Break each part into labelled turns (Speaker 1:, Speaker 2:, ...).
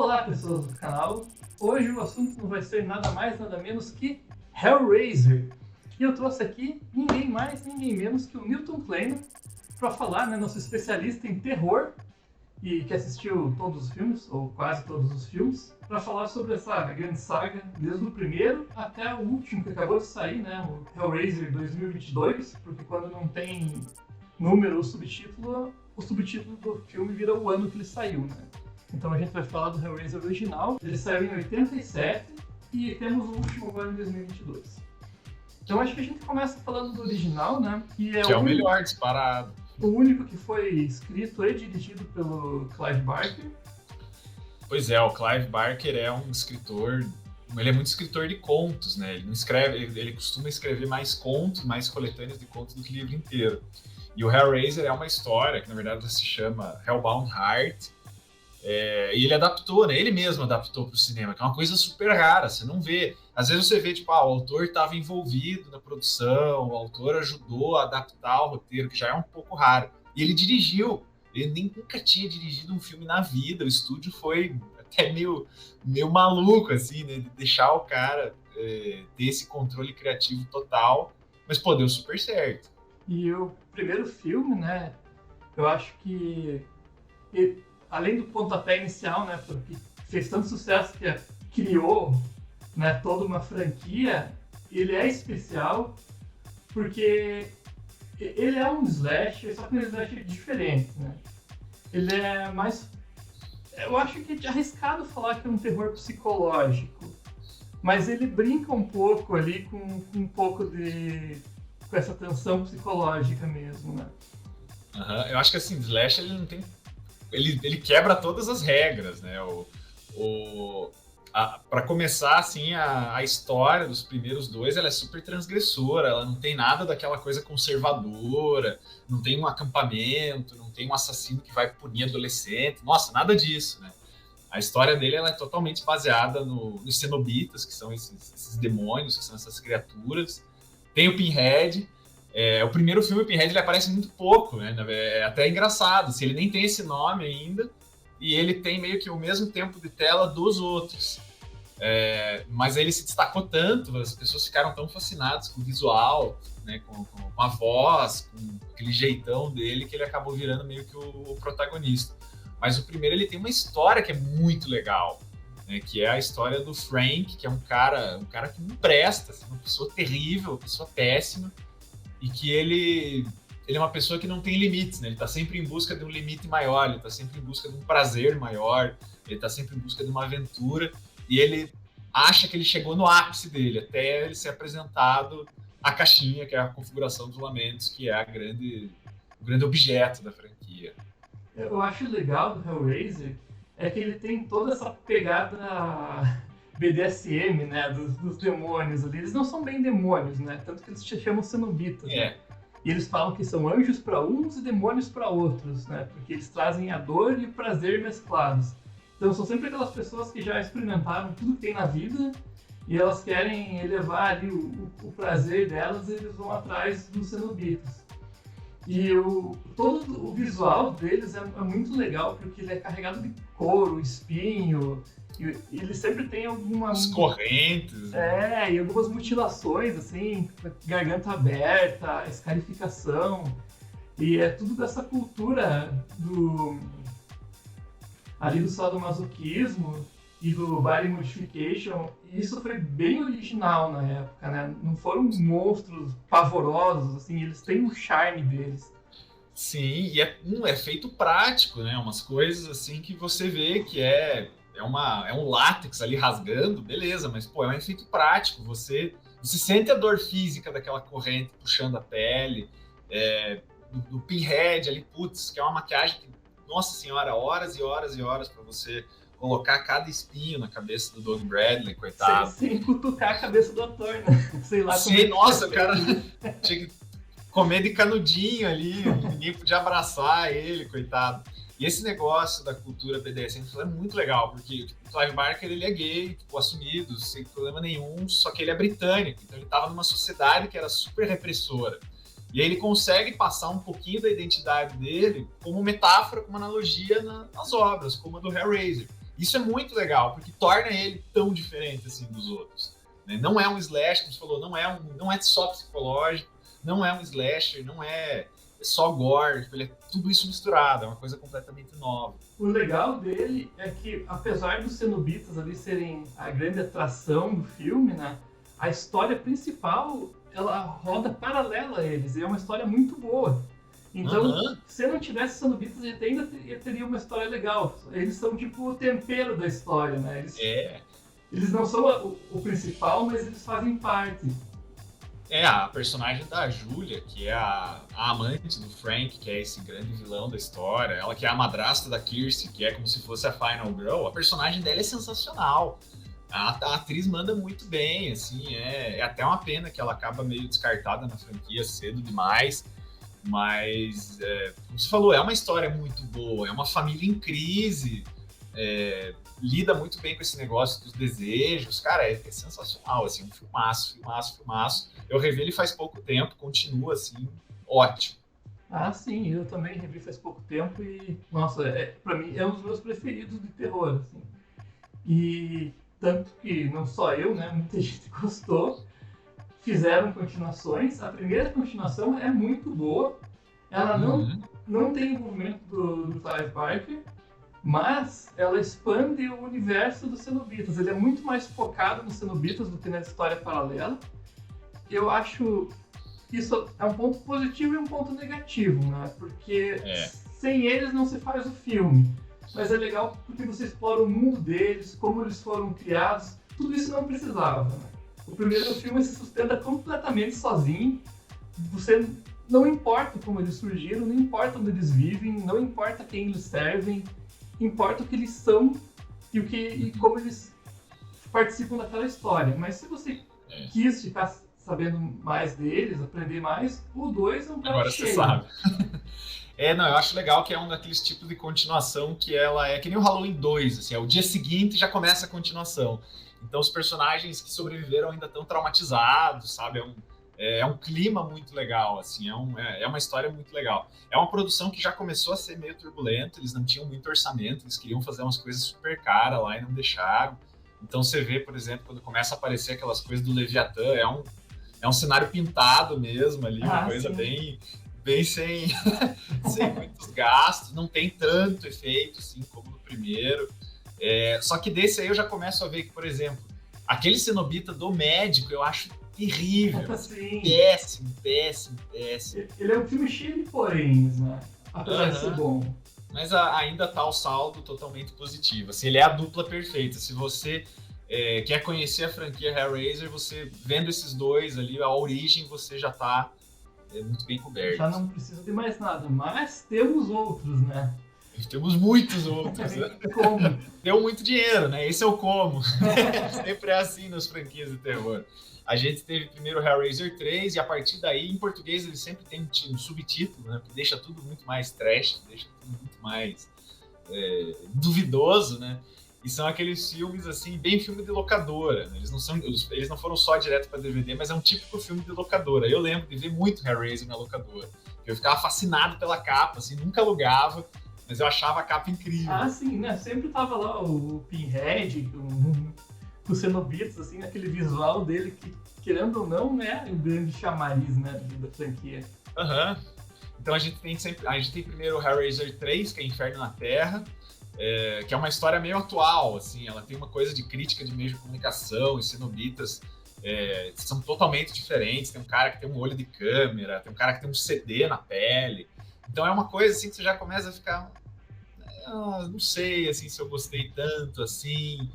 Speaker 1: Olá, pessoas do canal. Hoje o assunto não vai ser nada mais, nada menos que Hellraiser. E eu trouxe aqui ninguém mais, ninguém menos que o Newton Kleiner para falar, né, nosso especialista em terror e que assistiu todos os filmes, ou quase todos os filmes, para falar sobre essa grande saga, desde o primeiro até o último que acabou de sair, né, o Hellraiser 2022, porque quando não tem número ou subtítulo, o subtítulo do filme vira o ano que ele saiu, né? Então a gente vai falar do Hellraiser original, ele saiu em 87 e temos o último agora em 2022. Então acho que a gente começa falando do original, né?
Speaker 2: Que é o melhor, disparado.
Speaker 1: O único que foi escrito e dirigido pelo Clive Barker.
Speaker 2: Pois é, o Clive Barker é um escritor, ele é muito escritor de contos, né? Ele não escreve, ele costuma escrever mais contos, mais coletâneas de contos do que livro inteiro. E o Hellraiser é uma história que na verdade se chama Hellbound Heart. E ele adaptou, né? Ele mesmo adaptou para o cinema, que é uma coisa super rara, você não vê. Às vezes você vê, tipo, o autor estava envolvido na produção, o autor ajudou a adaptar o roteiro, que já é um pouco raro. E ele dirigiu, ele nem nunca tinha dirigido um filme na vida, o estúdio foi até meio maluco, assim, né? De deixar o cara ter esse controle criativo total, mas, pô, deu super certo.
Speaker 1: E o primeiro filme, né, eu acho que além do pontapé inicial, né, porque fez tanto sucesso que criou, né, toda uma franquia, ele é especial porque ele é um slasher, só que um slasher diferente, né? Ele é mais... Eu acho que é arriscado falar que é um terror psicológico, mas ele brinca um pouco ali com um pouco de... com essa tensão psicológica mesmo, né?
Speaker 2: Eu acho que assim, slasher ele não tem... Ele quebra todas as regras, né? Para começar, assim, a história dos primeiros dois, ela é super transgressora, ela não tem nada daquela coisa conservadora, não tem um acampamento, não tem um assassino que vai punir adolescente, nossa, nada disso, né? A história dele ela é totalmente baseada nos cenobitas, que são esses demônios, que são essas criaturas. Tem o Pinhead. O primeiro filme, o Pinhead, ele aparece muito pouco, né? É até engraçado, assim, ele nem tem esse nome ainda, e ele tem meio que o mesmo tempo de tela dos outros. Mas ele se destacou tanto, as pessoas ficaram tão fascinadas com o visual, né? com a voz, com aquele jeitão dele, que ele acabou virando meio que o protagonista. Mas o primeiro, ele tem uma história que é muito legal, né? Que é a história do Frank, que é um cara que não presta, assim, uma pessoa terrível, uma pessoa péssima, e que ele é uma pessoa que não tem limites, né? Ele tá sempre em busca de um limite maior, ele tá sempre em busca de um prazer maior, ele tá sempre em busca de uma aventura, e ele acha que ele chegou no ápice dele, até ele ser apresentado a caixinha, que é a configuração dos lamentos, que é o grande objeto da franquia.
Speaker 1: Eu acho legal do Hellraiser é que ele tem toda essa pegada BDSM, né, dos demônios ali. Eles não são bem demônios, né? Tanto que eles se chamam cenobitas, né? E eles falam que são anjos para uns e demônios para outros, né? Porque eles trazem a dor e o prazer mesclados. Então são sempre aquelas pessoas que já experimentaram tudo que tem na vida e elas querem elevar ali o prazer delas e eles vão atrás dos cenobitas. E todo o visual deles é muito legal, porque ele é carregado de couro, espinho, e ele sempre tem algumas
Speaker 2: correntes.
Speaker 1: E algumas mutilações, assim, garganta aberta, escarificação. E é tudo dessa cultura ali do sadomasoquismo e do body modification. E isso foi bem original na época, né? Não foram monstros pavorosos, assim, eles têm um charme deles.
Speaker 2: Sim, e é feito prático, né? Umas coisas assim que você vê que é um látex ali rasgando, beleza, mas pô, é um efeito prático. Você sente a dor física daquela corrente puxando a pele, do Pinhead ali, putz, que é uma maquiagem que, nossa senhora, horas e horas e horas para você colocar cada espinho na cabeça do Doug Bradley, coitado.
Speaker 1: Sem cutucar a cabeça do ator, né? Sei lá.
Speaker 2: Sim, nossa, o cara tinha que comer de canudinho ali, ninguém podia abraçar ele, coitado. E esse negócio da cultura BDSM é muito legal, porque o Clive Barker, ele é gay, tipo, assumido, sem problema nenhum, só que ele é britânico, então ele estava numa sociedade que era super repressora. E aí ele consegue passar um pouquinho da identidade dele como metáfora, como analogia nas obras, como a do Hellraiser. Isso é muito legal, porque torna ele tão diferente assim dos outros. Né? Não é um slash, como você falou, não é só psicológico, não é um slasher, não é só gore, ele é tudo isso misturado, é uma coisa completamente nova.
Speaker 1: O legal dele é que, apesar dos cenobitas ali serem a grande atração do filme, né, a história principal ela roda paralela a eles, e é uma história muito boa. Então, se não tivesse cenobitas, a gente ainda teria uma história legal. Eles são tipo o tempero da história, né? Eles não são o principal, mas eles fazem parte.
Speaker 2: A personagem da Julia, que é a amante do Frank, que é esse grande vilão da história, ela que é a madrasta da Kirsty, que é como se fosse a Final Girl, a personagem dela é sensacional. A atriz manda muito bem, assim, é até uma pena que ela acaba meio descartada na franquia cedo demais, mas, como você falou, é uma história muito boa, é uma família em crise, lida muito bem com esse negócio dos desejos, cara, é sensacional, assim, um filmaço. Eu revi ele faz pouco tempo, continua, assim, ótimo.
Speaker 1: Ah, sim, eu também revi faz pouco tempo e, nossa, pra mim é um dos meus preferidos de terror, assim. E tanto que não só eu, né, muita gente gostou, fizeram continuações. A primeira continuação é muito boa, ela não tem envolvimento do Clive Barker, mas ela expande o universo dos cenobitas. Ele é muito mais focado nos cenobitas do que na história paralela. Eu acho que isso é um ponto positivo e um ponto negativo, né? Porque sem eles não se faz o filme. Mas é legal porque você explora o mundo deles, como eles foram criados. Tudo isso não precisava, né? O primeiro filme se sustenta completamente sozinho. Você não importa como eles surgiram, não importa onde eles vivem, não importa quem eles servem, importa o que eles são e como eles participam daquela história. Mas se você quis ficar sabendo mais deles, aprender mais, o 2 é um prato cheio.
Speaker 2: Agora você sabe. Não, eu acho legal que é um daqueles tipos de continuação que ela é que nem o Halloween 2, assim, o dia seguinte já começa a continuação. Então os personagens que sobreviveram ainda estão traumatizados, sabe? É um clima muito legal, assim, é uma história muito legal. É uma produção que já começou a ser meio turbulenta, eles não tinham muito orçamento, eles queriam fazer umas coisas super caras lá e não deixaram. Então você vê, por exemplo, quando começa a aparecer aquelas coisas do Leviatã, é um cenário pintado mesmo ali, uma coisa bem sem muitos gastos, não tem tanto efeito assim como no primeiro. Só que desse aí eu já começo a ver que, por exemplo, aquele cenobita do médico eu acho terrível. Péssimo.
Speaker 1: Ele é um filme cheio de poréns, né? Apesar de ser bom.
Speaker 2: Mas ainda tá o saldo totalmente positivo. Assim, ele é a dupla perfeita. Se você quer conhecer a franquia Hellraiser, você vendo esses dois ali, a origem, você já tá muito bem coberto.
Speaker 1: Já não precisa de mais nada, mas temos outros, né?
Speaker 2: Temos muitos outros. Né?
Speaker 1: Como?
Speaker 2: Deu muito dinheiro, né? Esse é o como. Sempre é assim nas franquias de terror. A gente teve primeiro Hellraiser 3 e a partir daí, em português, ele sempre tem um subtítulo, né? Que deixa tudo muito mais trash, deixa tudo muito mais duvidoso, né? E são aqueles filmes, assim, bem filme de locadora. Né? Eles não foram só direto para DVD, mas é um típico filme de locadora. Eu lembro de ver muito Hellraiser na locadora. Eu ficava fascinado pela capa, assim, nunca alugava, mas eu achava a capa incrível.
Speaker 1: Ah, sim, né? Sempre tava lá o Pinhead, o Cenobitas, assim, aquele visual dele que, querendo ou não, é o grande chamariz, né, da franquia.
Speaker 2: Então a gente tem primeiro o Hellraiser 3, que é Inferno na Terra, que é uma história meio atual, assim, ela tem uma coisa de crítica de meio de comunicação, e cenobitas são totalmente diferentes, tem um cara que tem um olho de câmera, tem um cara que tem um CD na pele, então é uma coisa assim que você já começa a ficar, não sei, assim, se eu gostei tanto, assim,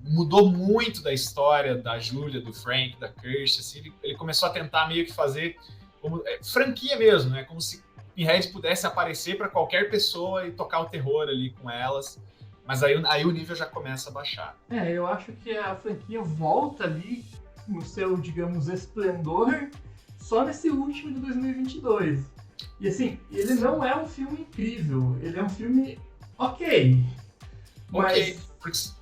Speaker 2: mudou muito da história da Julia, do Frank, da Kirsty, assim, ele começou a tentar meio que fazer como, franquia mesmo, né, como se Pinhead pudesse aparecer para qualquer pessoa e tocar o terror ali com elas, mas aí o nível já começa a baixar.
Speaker 1: Eu acho que a franquia volta ali no seu, digamos, esplendor só nesse último de 2022. E assim, ele não é um filme incrível, ele é um filme ok.
Speaker 2: Porque se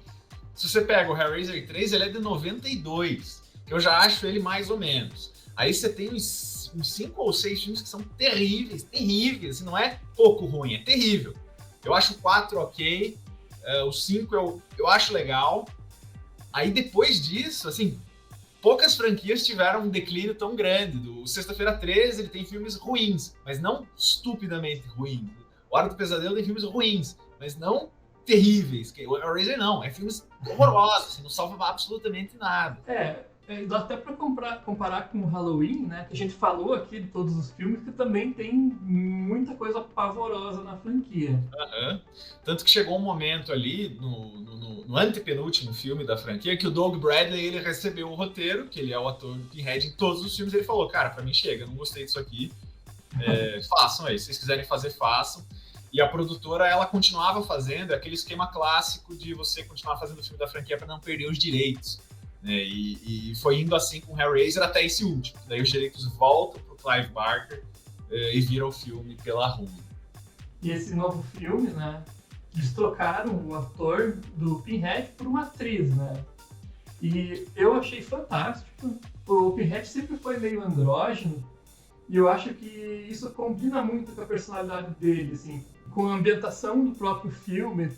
Speaker 2: você pega o Hellraiser 3, ele é de 92, que eu já acho ele mais ou menos. Aí você tem uns 5 ou 6 filmes que são terríveis, assim, não é pouco ruim, é terrível. Eu acho o 4 ok, O 5 eu acho legal. Aí depois disso, assim, poucas franquias tiveram um declínio tão grande. O Sexta-feira 13, ele tem filmes ruins, mas não estupidamente ruins. O Hora do Pesadelo tem filmes ruins, mas não terríveis. O Hellraiser não, é filmes horrorosos, assim, não salva absolutamente nada.
Speaker 1: Dá até pra comparar com o Halloween, né? Que a gente falou aqui de todos os filmes, que também tem muita coisa pavorosa na franquia.
Speaker 2: Uhum. Tanto que chegou um momento ali, no antepenúltimo filme da franquia, que o Doug Bradley, ele recebeu o roteiro, que ele é o ator do Pinhead em todos os filmes, ele falou, cara, pra mim chega, não gostei disso aqui, façam aí, se vocês quiserem fazer, façam. E a produtora, ela continuava fazendo aquele esquema clássico de você continuar fazendo o filme da franquia pra não perder os direitos. E foi indo assim com Hellraiser até esse último. Daí os direitos voltam pro Clive Barker e viram o filme pela rua.
Speaker 1: E esse novo filme, né? Eles trocaram o ator do Pinhead por uma atriz, né? E eu achei fantástico. O Pinhead sempre foi meio andrógeno e eu acho que isso combina muito com a personalidade dele, assim, com a ambientação do próprio filme.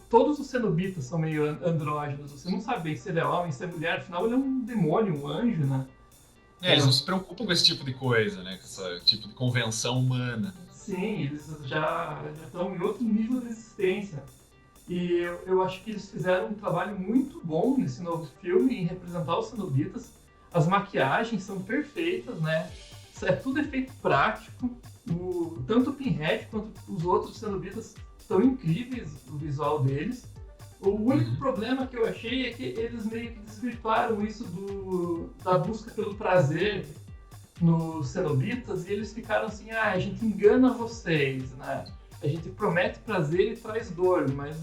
Speaker 1: Todos os cenobitas são meio andrógenos, você não sabe bem se ele é homem, se é mulher, afinal ele é um demônio, um anjo, né?
Speaker 2: Eles não se preocupam com esse tipo de coisa, né? Com esse tipo de convenção humana.
Speaker 1: Sim, eles já estão em outro nível de existência. E eu acho que eles fizeram um trabalho muito bom nesse novo filme em representar os cenobitas. As maquiagens são perfeitas, né? É tudo efeito prático. Tanto o Pinhead quanto os outros cenobitas estão incríveis, o visual deles. O único problema que eu achei é que eles meio que desvirtuaram isso da busca pelo prazer nos cenobitas e eles ficaram assim, a gente engana vocês, né? A gente promete prazer e traz dor, mas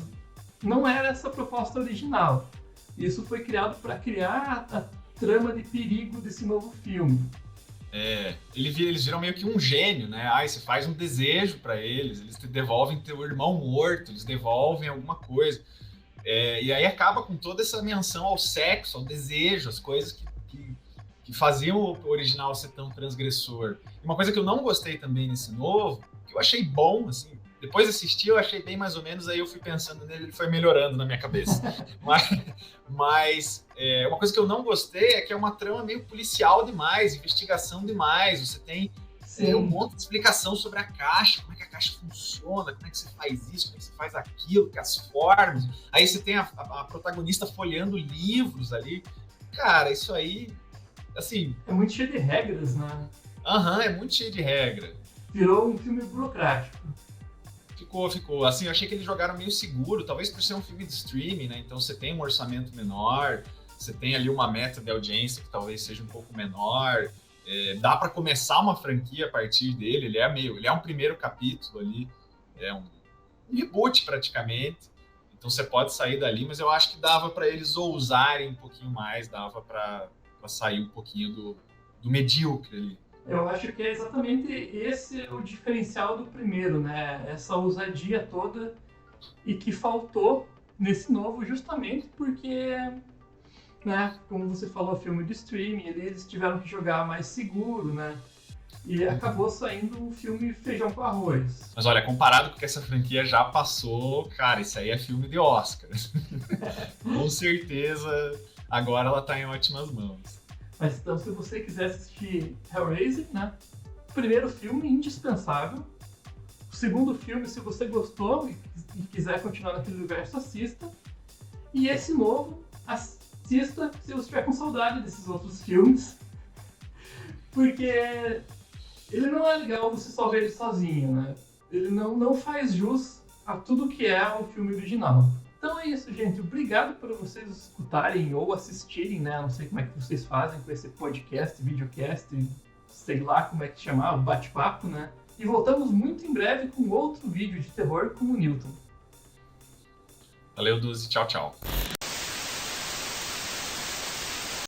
Speaker 1: não era essa a proposta original. Isso foi criado para criar a trama de perigo desse novo filme.
Speaker 2: Eles viram meio que um gênio, né? Você faz um desejo pra eles te devolvem teu irmão morto, eles devolvem alguma coisa. E aí acaba com toda essa menção ao sexo, ao desejo, as coisas que faziam o original ser tão transgressor. E uma coisa que eu não gostei também nesse novo, que eu achei bom, assim, depois de assistir eu achei bem mais ou menos, aí eu fui pensando nele, ele foi melhorando na minha cabeça. Mas uma coisa que eu não gostei é que é uma trama meio policial demais, investigação demais, você tem um monte de explicação sobre a caixa, como é que a caixa funciona, como é que você faz isso, como é que você faz aquilo, que as formas. Aí você tem a protagonista folheando livros ali. Cara, isso aí, assim...
Speaker 1: É muito cheio de regras, né?
Speaker 2: É muito cheio de regra.
Speaker 1: Virou um filme burocrático.
Speaker 2: Ficou. Assim, eu achei que eles jogaram meio seguro, talvez por ser um filme de streaming, né? Então você tem um orçamento menor, você tem ali uma meta de audiência que talvez seja um pouco menor. Dá para começar uma franquia a partir dele, ele é um primeiro capítulo ali, é um reboot praticamente, então você pode sair dali, mas eu acho que dava para eles ousarem um pouquinho mais, dava para sair um pouquinho do medíocre ali.
Speaker 1: Eu acho que é exatamente esse o diferencial do primeiro, né? Essa ousadia toda e que faltou nesse novo justamente porque... né? Como você falou, filme de streaming, eles tiveram que jogar mais seguro, né? E acabou saindo um filme feijão com arroz.
Speaker 2: Mas olha, comparado com o que essa franquia já passou, cara, isso aí é filme de Oscar. Com certeza, agora ela tá em ótimas mãos.
Speaker 1: Mas então, se você quiser assistir Hellraiser, né? O primeiro filme, indispensável. O segundo filme, se você gostou e quiser continuar naquele universo, assista. E esse novo, assista se você estiver com saudade desses outros filmes, porque ele não é legal você só ver ele sozinho, né? Ele não faz jus a tudo que é o filme original. Então é isso, gente. Obrigado por vocês escutarem ou assistirem, né? Não sei como é que vocês fazem com esse podcast, videocast, sei lá como é que chamar, o bate-papo, né? E voltamos muito em breve com outro vídeo de terror com o Newton.
Speaker 2: Valeu, Duzi. Tchau, tchau.